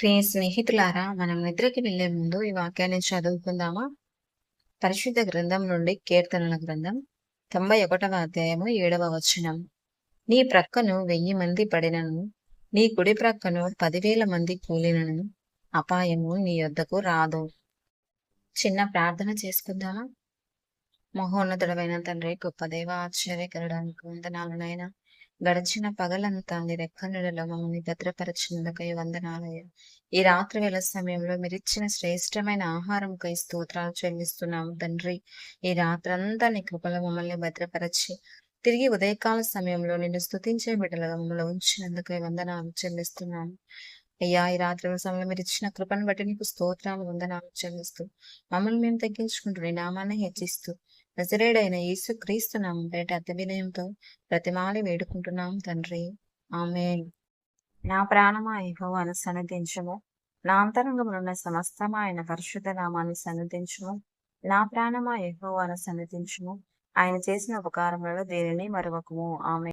ప్రియ స్నేహితులారా, మనం నిద్రకి వెళ్లే ముందు ఈ వాక్యాన్ని చదువుకుందామా? పరిశుద్ధ గ్రంథం నుండి కీర్తనల గ్రంథం 91వ అధ్యాయము 7వ వచనం. నీ ప్రక్కను 1000 మంది పడినను, నీ కుడి ప్రక్కను 10,000 మంది కూలినను, అపాయము నీ యొద్దకు రాదు. చిన్న ప్రార్థన చేసుకుందామా? మహోన్నతుడవైన తండ్రి, గొప్ప దేవ, ఆశ్చర్యకరుడానికి వందనాలు నాయనా. గడిచిన పగలంతా నీ రెక్కల నీడలో మమ్మల్ని భద్రపరిచినందుకై వందనాలయ్యా. ఈ రాత్రి వేళ సమయంలో మీరిచ్చిన శ్రేష్టమైన ఆహారంకై స్తోత్రాలు చెల్లిస్తున్నాము తండ్రి. ఈ రాత్రంతా నీ కృపలో మమ్మల్ని భద్రపరచి తిరిగి ఉదయకాల సమయంలో నిన్ను స్తుతించే బిడ్డలుగా మమ్మల్ని ఉంచినందుకై వందనాలు చెల్లిస్తున్నాము. అయ్యా, ఈ రాత్రి వేళ సమయంలో మీరు ఇచ్చిన కృపను బట్టి నీకు స్తోత్రాలు వందనాలు చెల్లిస్తూ మమ్మల్ని మేము తగ్గించుకుంటూ నీ నామాన్ని హెచ్చిస్తూ నజరేయుడైన యేసు క్రీస్తు నామం పేరిట అతి వినయంతో ప్రతిమాలి వేడుకుంటున్నాం తండ్రి. ఆమేన్. నా ప్రాణమా యెహోవాను సన్నిధించుము, నా అంతరంగమునున్న సమస్తమా ఆయన పరిశుద్ధ నామాన్ని సన్నిధించుము. నా ప్రాణమా యెహోవాను సన్నిధించుము, ఆయన చేసిన ఉపకారములలో దేనిని మరువకుము. ఆమేన్.